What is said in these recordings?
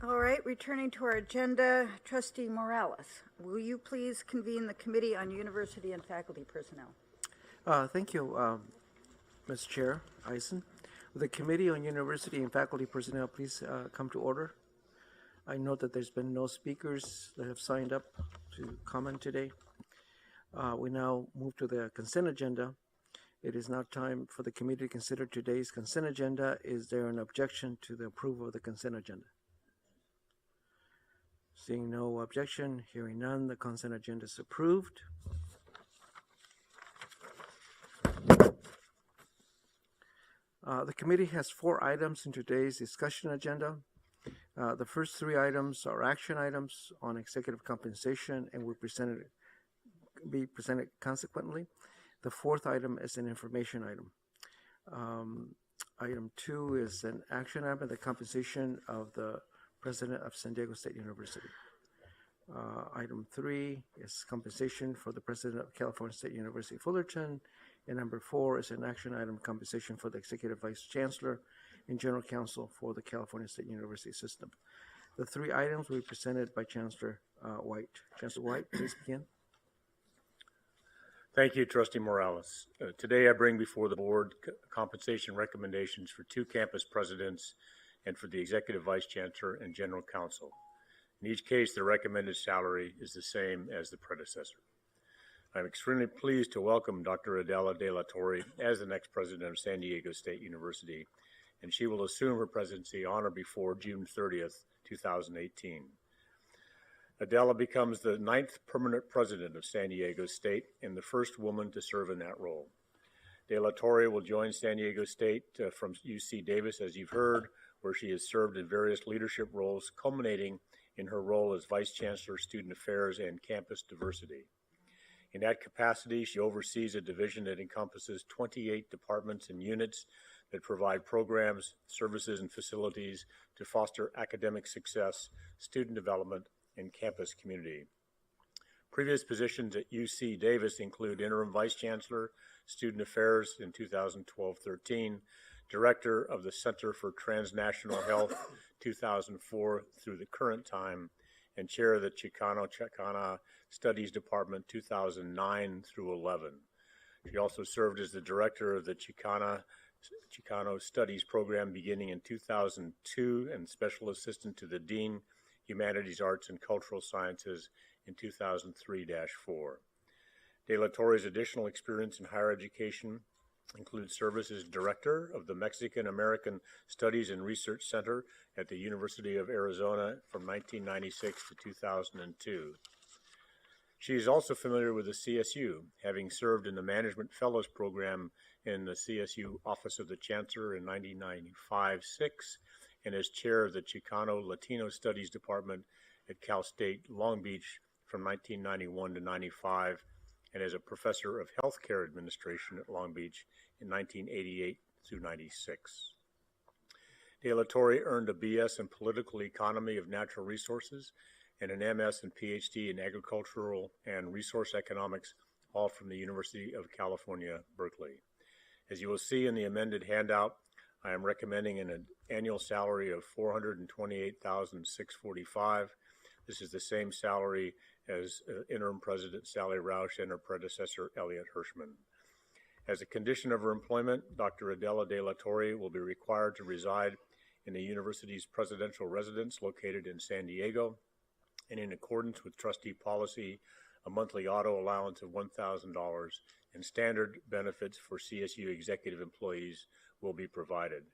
All right, returning to our agenda, Trustee Morales, will you please convene the Committee on University and Faculty Personnel? Thank you, Ms. Chair Eisen. Will the Committee on University and Faculty Personnel please come to order? I note that there's been no speakers that have signed up to comment today. We now move to the consent agenda. It is now time for the committee to consider today's consent agenda. Is there an objection to the approval of the consent agenda? Seeing no objection, hearing none, the consent agenda is approved. The committee has 4 items in today's discussion agenda. The first 3 items are action items on executive compensation and will be presented consequently. The 4th item is an information item. Item 2 is an action item, the compensation of the President of San Diego State University. Item 3 is compensation for the President of California State University Fullerton. And number 4 is an action item, compensation for the Executive Vice Chancellor and General Counsel for the California State University System. The 3 items will be presented by Chancellor White. Chancellor White, please begin. Thank you, Trustee Morales. Today I bring before the board compensation recommendations for 2 campus presidents and for the Executive Vice Chancellor and General Counsel. In each case, the recommended salary is the same as the predecessor. I'm extremely pleased to welcome Dr. Adela De La Torre as the next president of San Diego State University, and she will assume her presidency on or before June 30th, 2018. Adela becomes the 9th permanent president of San Diego State and the first woman to serve in that role. De La Torre will join San Diego State from UC Davis, as you've heard, where she has served in various leadership roles, culminating in her role as Vice Chancellor, Student Affairs, and Campus Diversity. In that capacity, she oversees a division that encompasses 28 departments and units that provide programs, services, and facilities to foster academic success, student development, and campus community. Previous positions at UC Davis include Interim Vice Chancellor, Student Affairs in 2012-13, Director of the Center for Transnational Health 2004 through the current time, and Chair of the Chicano Studies Department 2009 through 11. She also served as the Director of the Chicano Studies Program beginning in 2002 and Special Assistant to the Dean, Humanities, Arts, and Cultural Sciences in 2003-4. De La Torre's additional experience in higher education includes service as Director of the Mexican American Studies and Research Center at the University of Arizona from 1996 to 2002. She is also familiar with the CSU, having served in the Management Fellows Program in the CSU Office of the Chancellor in 1995-6 and as chair of the Chicano Latino Studies Department at Cal State Long Beach from 1991 to 95, and as a professor of healthcare administration at Long Beach in 1988 through 96. De La Torre earned a BS in Political Economy of Natural Resources and an MS and PhD in Agricultural and Resource Economics, all from the University of California, Berkeley. As you will see in the amended handout, I am recommending an annual salary of $428,645. This is the same salary as Interim President Sally Roush and her predecessor, Elliot Hirschman. As a condition of her employment, Dr. Adela De La Torre will be required to reside in the university's presidential residence located in San Diego, and in accordance with trustee policy, a monthly auto allowance of $1,000 and standard benefits for CSU executive employees will be provided.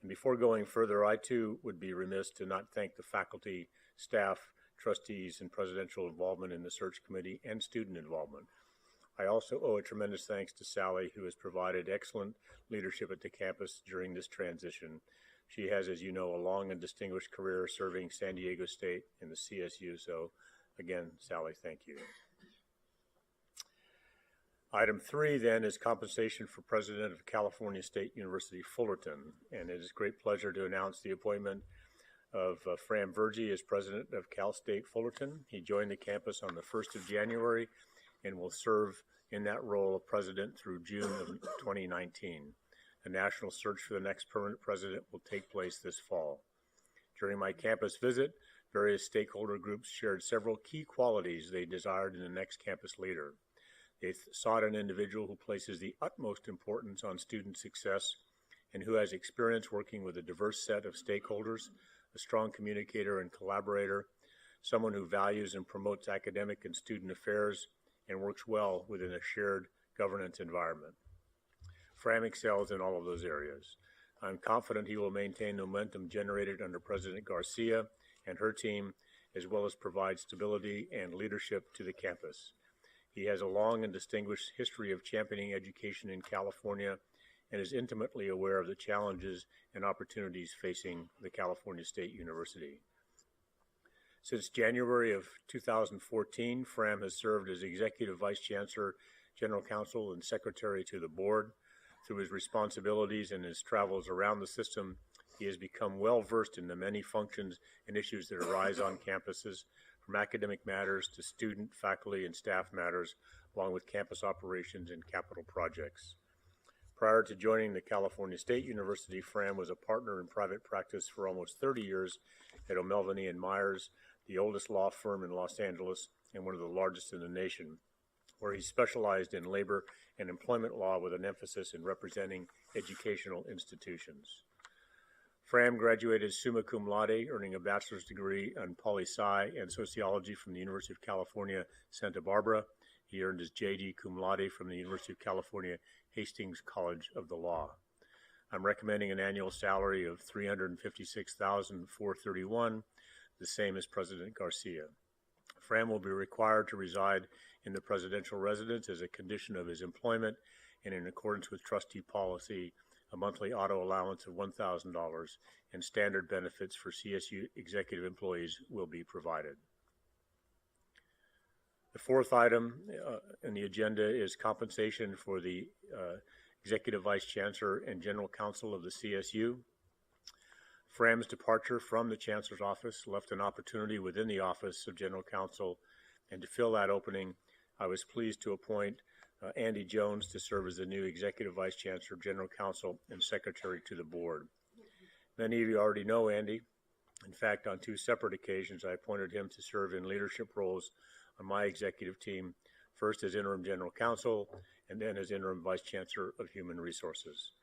And before going further, I too would be remiss to not thank the faculty, staff, trustees, and presidential involvement in the search committee and student involvement. I also owe a tremendous thanks to Sally, who has provided excellent leadership at the campus during this transition. She has, as you know, a long and distinguished career serving San Diego State and the CSU. So again, Sally, thank you. Item 3 then is compensation for President of California State University Fullerton. And it is a great pleasure to announce the appointment of Fran Vergy as President of Cal State Fullerton. He joined the campus on the 1st of January and will serve in that role of president through June of 2019. The national search for the next permanent president will take place this fall. During my campus visit, various stakeholder groups shared several key qualities they desired in the next campus leader. They sought an individual who places the utmost importance on student success and who has experience working with a diverse set of stakeholders, a strong communicator and collaborator, someone who values and promotes academic and student affairs, and works well within a shared governance environment. Fram excels in all of those areas. I'm confident he will maintain the momentum generated under President Garcia and her team, as well as provide stability and leadership to the campus. He has a long and distinguished history of championing education in California and is intimately aware of the challenges and opportunities facing the California State University. Since January of 2014, Fram has served as Executive Vice Chancellor, General Counsel, and Secretary to the Board. Through his responsibilities and his travels around the system, he has become well versed in the many functions and issues that arise on campuses, from academic matters to student, faculty, and staff matters, along with campus operations and capital projects. Prior to joining the California State University, Fram was a partner in private practice for almost 30 years at O'Melveny & Myers, the oldest law firm in Los Angeles and one of the largest in the nation, where he specialized in labor and employment law with an emphasis in representing educational institutions. Fram graduated summa cum laude, earning a bachelor's degree in poli-sci and sociology from the University of California, Santa Barbara. He earned his JD cum laude from the University of California, Hastings College of the Law. I'm recommending an annual salary of $356,431, the same as President Garcia. Fram will be required to reside in the presidential residence as a condition of his employment, and in accordance with trustee policy, a monthly auto allowance of $1,000 and standard benefits for CSU executive employees will be provided. The fourth item in the agenda is compensation for the Executive Vice Chancellor and General Counsel of the CSU. Fram's departure from the Chancellor's office left an opportunity within the Office of General Counsel, and to fill that opening, I was pleased to appoint Andy Jones to serve as the new Executive Vice Chancellor, General Counsel, and Secretary to the Board. Many of you already know Andy. In fact, on two separate occasions, I appointed him to serve in leadership roles on my executive team, first as Interim General Counsel and then as Interim Vice Chancellor of Human Resources.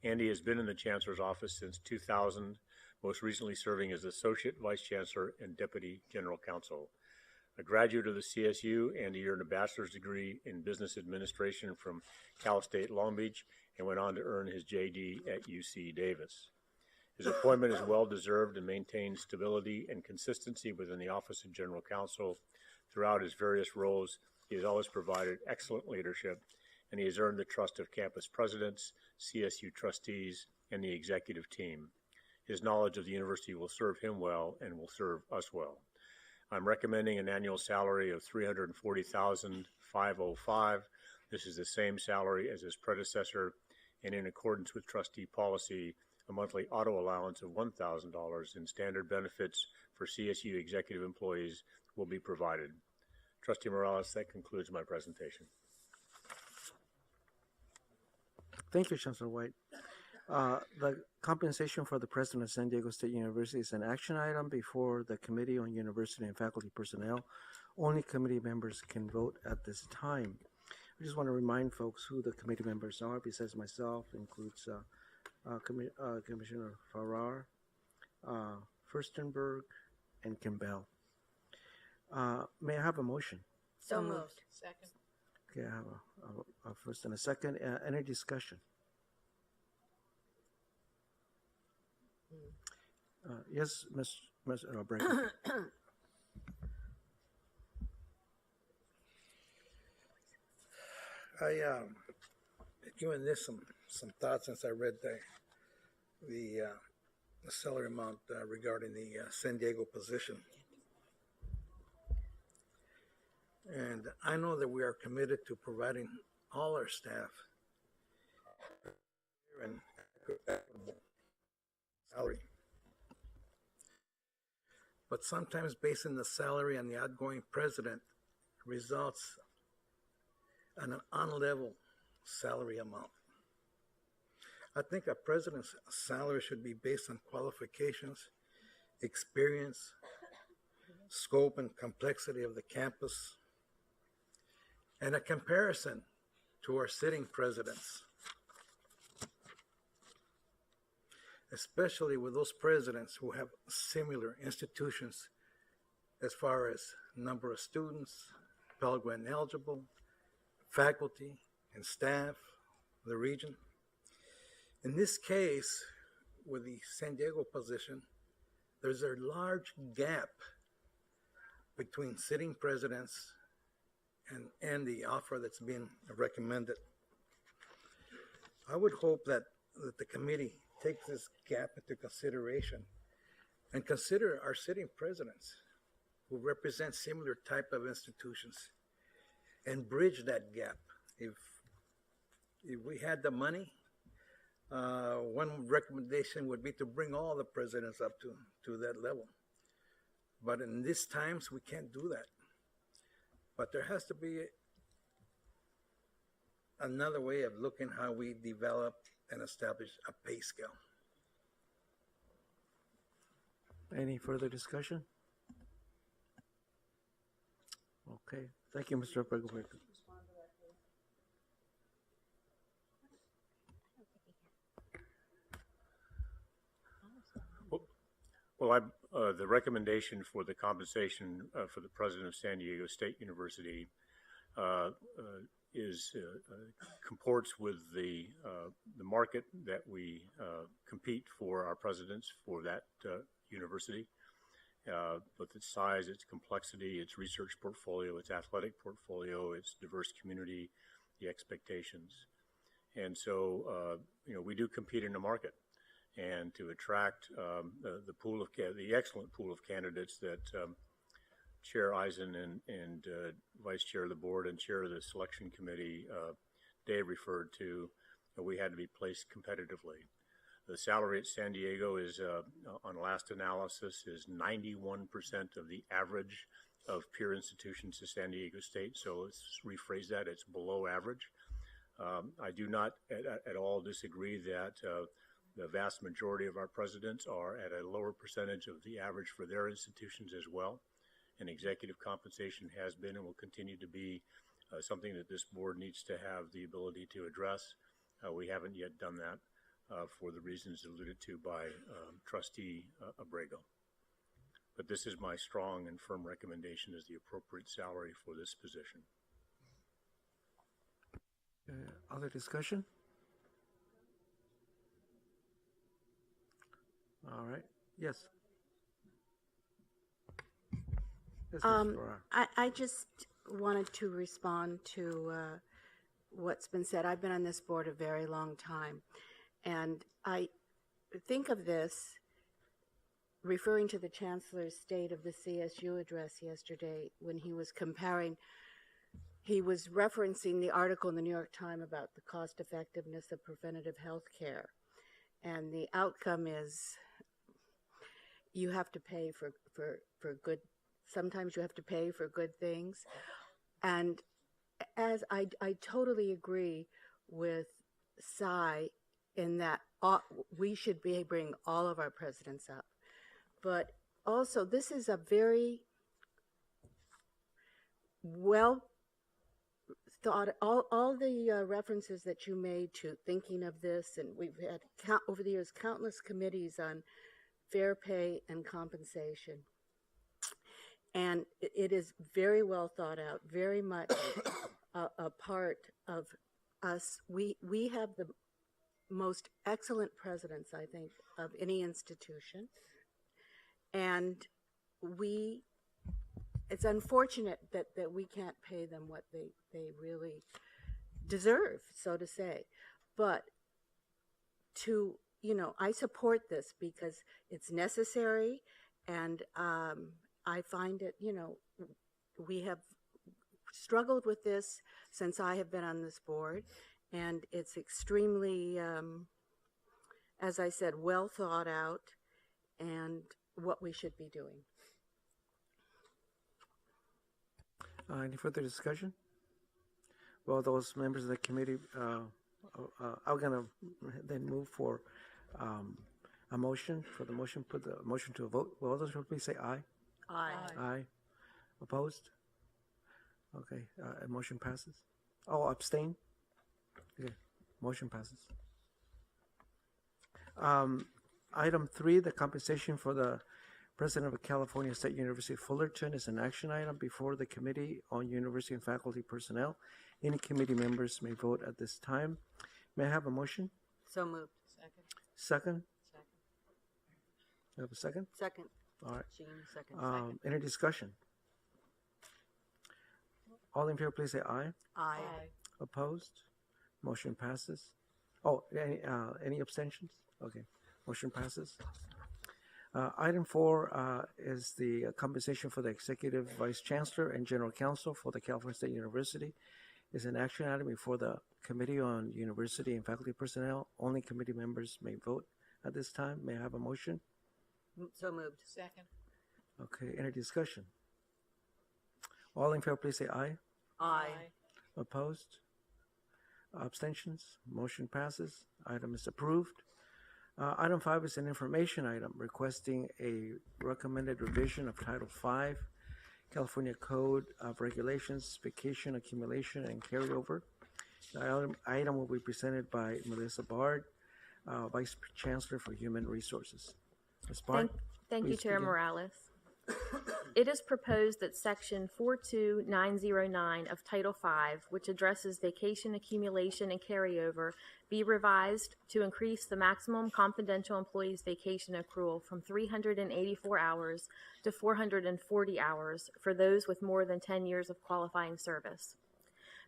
Andy has been in the Chancellor's office since 2000, most recently serving as Associate Vice Chancellor and Deputy General Counsel. A graduate of the CSU, Andy earned a bachelor's degree in business administration from Cal State Long Beach and went on to earn his JD at UC Davis. His appointment is well-deserved and maintains stability and consistency within the Office of General Counsel. Throughout his various roles, he has always provided excellent leadership, and he has earned the trust of campus presidents, CSU trustees, and the executive team. His knowledge of the university will serve him well and will serve us well. I'm recommending an annual salary of $340,505. This is the same salary as his predecessor, and in accordance with trustee policy, a monthly auto allowance of $1,000 in standard benefits for CSU executive employees will be provided. Trustee Morales, that concludes my presentation. Thank you, Chancellor White. The compensation for the president of San Diego State University is an action item before the Committee on University and Faculty Personnel. Only committee members can vote at this time. I just want to remind folks who the committee members are. Besides myself, includes Commissioner Farrar, Furstenberg, and Kimbell. May I have a motion? So moved. Second. Okay, I have a first and a second. Any discussion? Yes, Ms. Brecken. I given this some thought since I read the salary amount regarding the San Diego position, and I know that we are committed to providing all our staff an equitable salary. But sometimes basing the salary on the outgoing president results in an unlevel salary amount. I think a president's salary should be based on qualifications experience, scope and complexity of the campus, and a comparison to our sitting presidents, especially with those presidents who have similar institutions as far as number of students, Pell Grant eligible, faculty, and staff of the region. In this case, with the San Diego position, there's a large gap between sitting presidents and the offer that's been recommended. I would hope that the committee takes this gap into consideration and consider our sitting presidents who represent similar type of institutions and bridge that gap. If we had the money, one recommendation would be to bring all the presidents up to that level. But in these times, we can't do that. But there has to be another way of looking how we develop and establish a pay scale. Any further discussion? Okay, thank you, Mr. Abrego. Well, the recommendation for the compensation for the president of San Diego State University comports with the market that we compete for our presidents for that university, with its size, its complexity, its research portfolio, its athletic portfolio, its diverse community, the expectations. And so, we do compete in the market. And to attract the excellent pool of candidates that Chair Eisen and Vice Chair of the Board and Chair of the Selection Committee, Dave referred to, we had to be placed competitively. The salary at San Diego is, on last analysis, is 91% of the average of peer institutions to San Diego State. So let's rephrase that, it's below average. I do not at all disagree that the vast majority of our presidents are at a lower percentage of the average for their institutions as well. And executive compensation has been and will continue to be something that this board needs to have the ability to address. We haven't yet done that for the reasons alluded to by Trustee Abrego. But this is my strong and firm recommendation as the appropriate salary for this position. Other discussion? All right. Yes. Yes, Ms. Farrar. I just wanted to respond to what's been said. I've been on this board a very long time, and I think of this referring to the Chancellor's State of the CSU address yesterday when he was comparing, he was referencing the article in the New York Times about the cost effectiveness of preventative health care. And the outcome is you have to pay for good, sometimes you have to pay for good things. And as I totally agree with Cy in that we should bring all of our presidents up. But also, this is a very well thought, all the references that you made to thinking of this, and we've had over the years countless committees on fair pay and compensation. And it is very well thought out, very much a part of us. We have the most excellent presidents, I think, of any institution. And it's unfortunate that we can't pay them what they really deserve, so to say. But I support this because it's necessary, and I find it, we have struggled with this since I have been on this board, and it's extremely, as I said, well thought out, and what we should be doing. Any further discussion? Well, those members of the committee are going to then move for a motion? For the motion, put the motion to a vote. Will all those in favor please say aye? Aye. Aye. Opposed? Okay, motion passes. Oh, abstain? Okay, motion passes. Item 3, the compensation for the President of California State University Fullerton is an action item before the Committee on University and Faculty Personnel. Any committee members may vote at this time. May I have a motion? So moved. Second? You have a second? Second. All right. Jean, second. Any discussion? All in favor, please say aye. Aye. Opposed? Motion passes. Oh, any abstentions? Okay, motion passes. Item 4 is the compensation for the Executive Vice Chancellor and General Counsel for the California State University. Is an action item before the Committee on University and Faculty Personnel. Only committee members may vote at this time. May I have a motion? So moved. Second. Okay, any discussion? All in favor, please say aye. Aye. Opposed? Abstentions? Motion passes. Item is approved. Item 5 is an information item requesting a recommended revision of Title V, California Code of Regulations, Vacation Accumulation and Carryover. The item will be presented by Melissa Bard, Vice Chancellor for Human Resources. Ms. Bard, Thank you, please Chair begin. Morales. It is proposed that Section 42909 of Title V, which addresses vacation accumulation and carryover, be revised to increase the maximum confidential employee's vacation accrual from 384 hours to 440 hours for those with more than 10 years of qualifying service.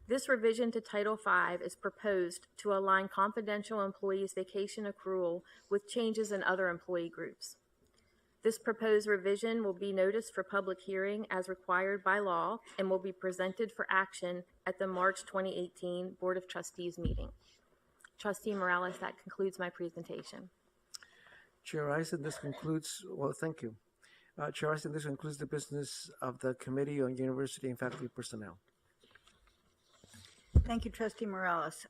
This revision to Title V is proposed to align confidential employees' vacation accrual with changes in other employee groups. This proposed revision will be noticed for public hearing as required by law and will be presented for action at the March 2018 Board of Trustees meeting. Trustee Morales, that concludes my presentation. Chair Eisen, this concludes, well, thank you. Chair Eisen, this concludes the business of the Committee on University and Faculty Personnel. Thank you, Trustee Morales.